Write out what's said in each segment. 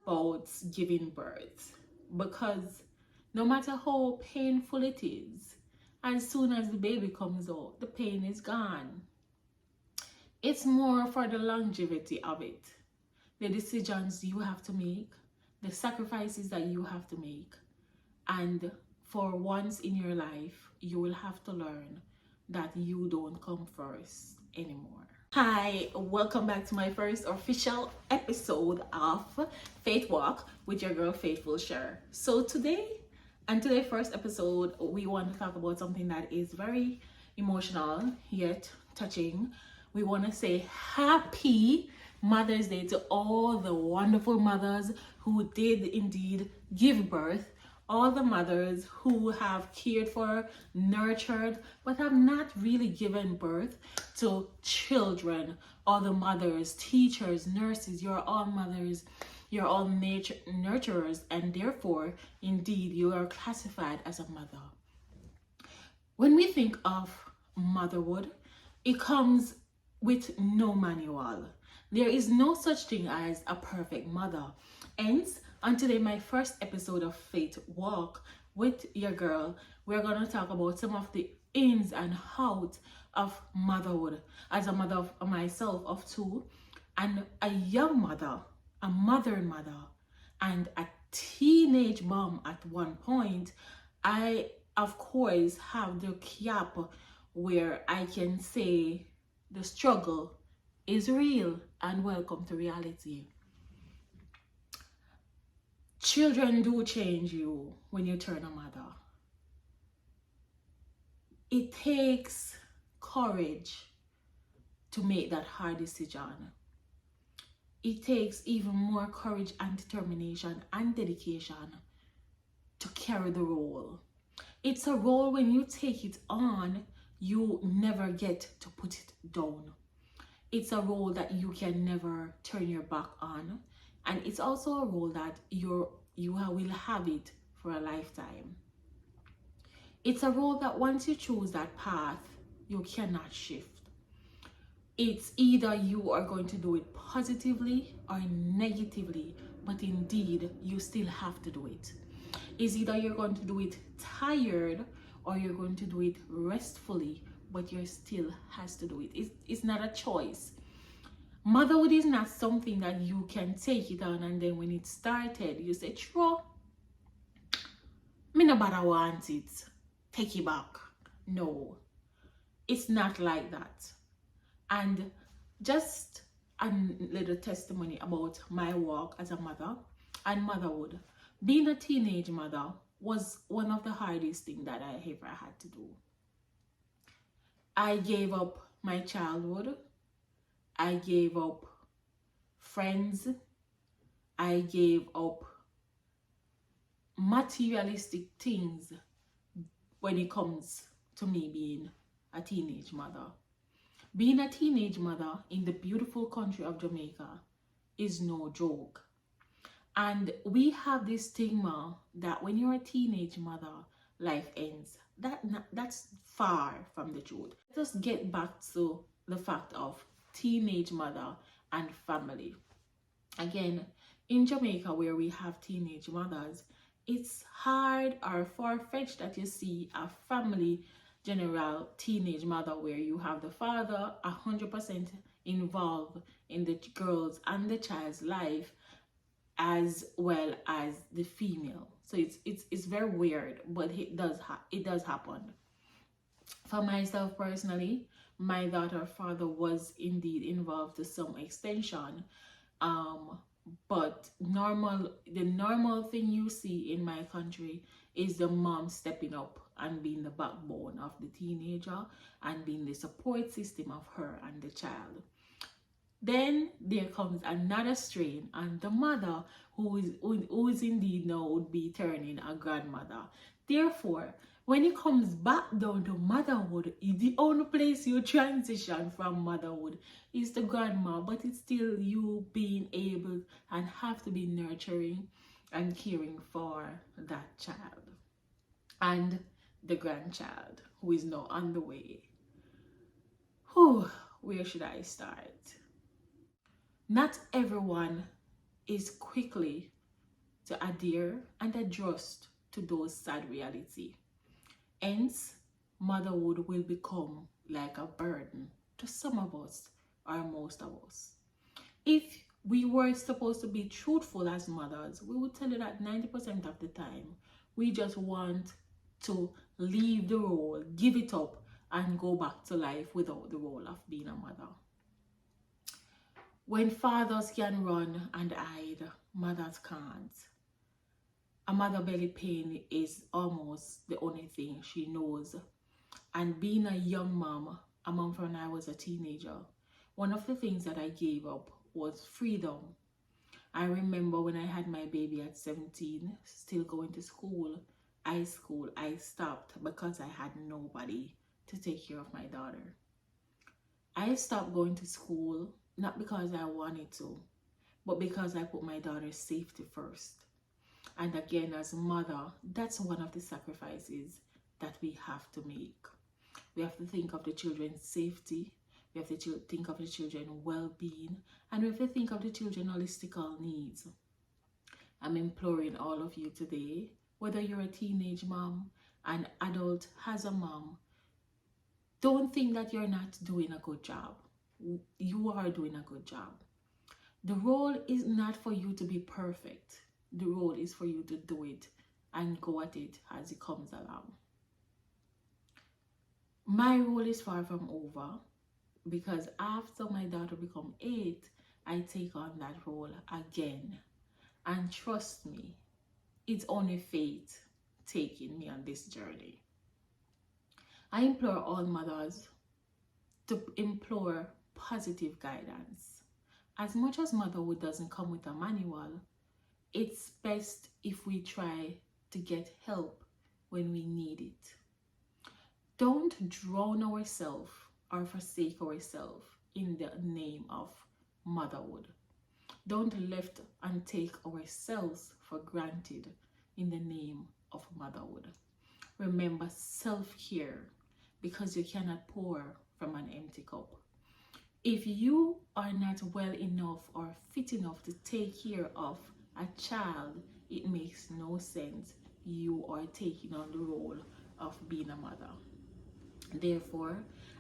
about giving birth, because no matter how painful it is, as soon as the baby comes out, the pain is gone. It's more for the longevity of it, the decisions you have to make, the sacrifices that you have to make, and for once in your life, you will have to learn that you don't come first anymore. Hi, welcome back to my first official episode of Faith Walk with your girl Faithful Share. So today's first episode, we want to talk about something that is very emotional yet touching. We want to say happy Mother's Day to all the wonderful mothers who did indeed give birth, all the mothers who have cared for, nurtured, but have not really given birth to children. All the mothers, teachers, nurses, you're all mothers, you're all nurturers, and therefore, indeed, you are classified as a mother. When we think of motherhood, it comes with no manual. There is no such thing as a perfect mother. Hence, on today, my first episode of Faith Walk with your girl, we're going to talk about some of the ins and outs of motherhood. As a mother of myself of two, and a young mother, a modern mother, and a teenage mom at one point, I, of course, have the cap where I can say the struggle is real and welcome to reality. Children do change you when you turn a mother. It takes courage to make that hard decision. It takes even more courage and determination and dedication to carry the role. It's a role when you take it on, you never get to put it down. It's a role that you can never turn your back on. And it's also a role that you will have it for a lifetime. It's a role that once you choose that path, you cannot shift. It's either you are going to do it positively or negatively, but indeed, you still have to do it. It's either you're going to do it tired or you're going to do it restfully, but you still has to do it. It's not a choice. Motherhood is not something that you can take it on and then when it started, you say, "True, me no bother want it. Take it back." No, it's not like that. And just a little testimony about my walk as a mother and motherhood. Being a teenage mother was one of the hardest things that I ever had to do. I gave up my childhood. I gave up friends. I gave up materialistic things when it comes to me being a teenage mother. Being a teenage mother in the beautiful country of Jamaica is no joke. And we have this stigma that when you're a teenage mother, life ends. That's far from the truth. Let us get back to the fact of teenage mother and family. Again, in Jamaica where we have teenage mothers, it's hard or far-fetched that you see a family general teenage mother where you have the father 100% involved in the girl's and the child's life as well as the female. So it's very weird, but it does happen. For myself personally, my daughter's father was indeed involved to some extension, but the normal thing you see in my country is the mom stepping up and being the backbone of the teenager and being the support system of her and the child. Then there comes another strain and the mother who is indeed now would be turning a grandmother. Therefore, when it comes back down to motherhood, the only place you transition from motherhood is the grandma, but it's still you being able and have to be nurturing and caring for that child and the grandchild who is now on the way. Where should I start? Not everyone is quickly to adhere and adjust to those sad reality. Hence, motherhood will become like a burden to some of us or most of us. If we were supposed to be truthful as mothers, we would tell you that 90% of the time, we just want to leave the role, give it up, and go back to life without the role of being a mother. When fathers can run and hide, mothers can't. A mother belly pain is almost the only thing she knows. And being a young mom, a mom from when I was a teenager, one of the things that I gave up was freedom. I remember when I had my baby at 17, still going to school, high school, I stopped because I had nobody to take care of my daughter. I stopped going to school, not because I wanted to, but because I put my daughter's safety first. And again, as a mother, that's one of the sacrifices that we have to make. We have to think of the children's safety. We have to think of the children's well-being. And we have to think of the children's holistical needs. I'm imploring all of you today, whether you're a teenage mom, an adult has a mom, don't think that you're not doing a good job. You are doing a good job. The role is not for you to be perfect. The role is for you to do it and go at it as it comes along. My role is far from over because after my daughter become 8, I take on that role again. And trust me, it's only fate taking me on this journey. I implore all mothers to implore positive guidance. As much as motherhood doesn't come with a manual, it's best if we try to get help when we need it. Don't drown ourselves or forsake ourselves in the name of motherhood. Don't left and take ourselves for granted in the name of motherhood. Remember self-care, because you cannot pour from an empty cup. If you are not well enough or fit enough to take care of a child, it makes no sense you are taking on the role of being a mother. Therefore,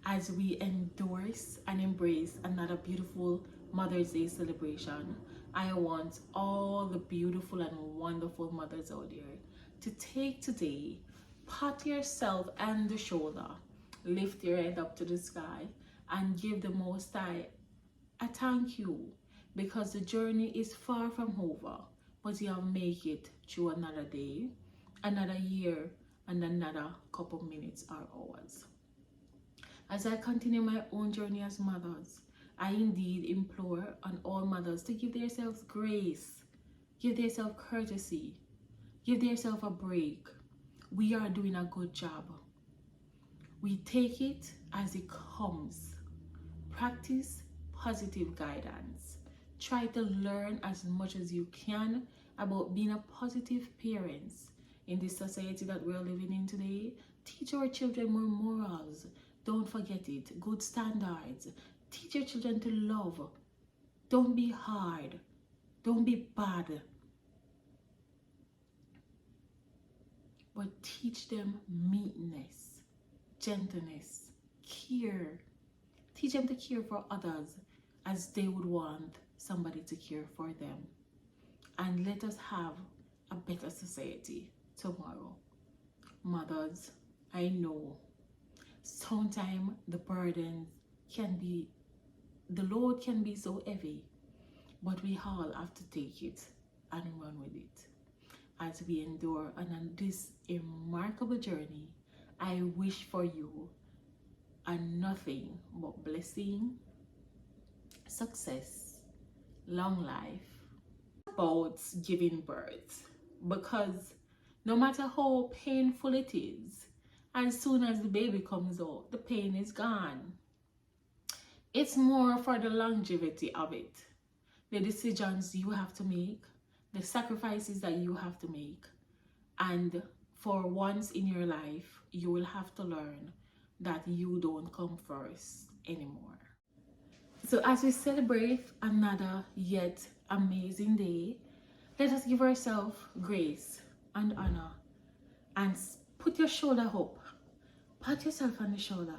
as we endorse and embrace another beautiful Mother's Day celebration, I want all the beautiful and wonderful mothers out there to take today, pat yourself on the shoulder, lift your head up to the sky, and give the Most High a thank you, because the journey is far from over, but you have made it through another day, another year, and another couple minutes or hours. As I continue my own journey as mothers, I indeed implore on all mothers to give themselves grace, give themselves courtesy, give themselves a break. We are doing a good job. We take it as it comes. Practice positive guidance. Try to learn as much as you can about being a positive parent in this society that we're living in today. Teach our children more morals. Don't forget it. Good standards. Teach your children to love. Don't be hard. Don't be bad. But teach them meekness, gentleness, care. Teach them to care for others as they would want somebody to care for them. And let us have a better society tomorrow. Mothers, I know sometimes the burden can be, the load can be so heavy, but we all have to take it and run with it. As we endure on this remarkable journey, I wish for you nothing but blessing, success, long life. About giving birth, because no matter how painful it is, as soon as the baby comes out, the pain is gone. It's more for the longevity of it, the decisions you have to make, the sacrifices that you have to make, and for once in your life, you will have to learn that you don't come first anymore. So as we celebrate another yet amazing day, Let us give ourselves grace and honor and put your shoulder up. Pat yourself on the shoulder.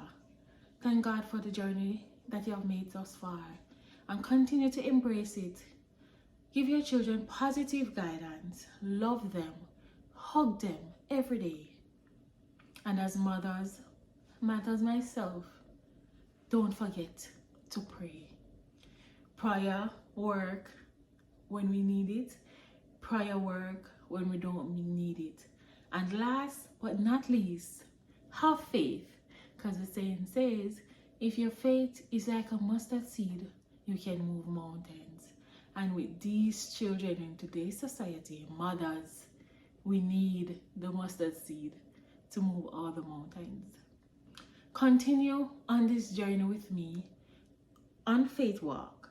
Thank God for the journey that you have made thus far and continue to embrace it. Give your children positive guidance. Love them. Hug them every day. And as mothers myself, don't forget to pray. Prayer work when we need it. Prayer work when we don't need it. And last but not least, have faith. Because the saying says, if your faith is like a mustard seed, you can move mountains. And with these children in today's society, mothers, we need the mustard seed to move all the mountains. Continue on this journey with me on Faith Walk.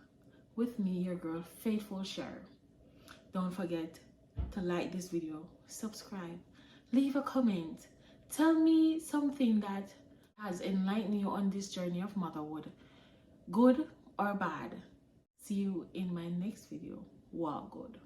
With me, your girl, Faithful Share. Don't forget to like this video, subscribe, leave a comment. Tell me something that has enlightened you on this journey of motherhood, good or bad. See you in my next video. Walk good.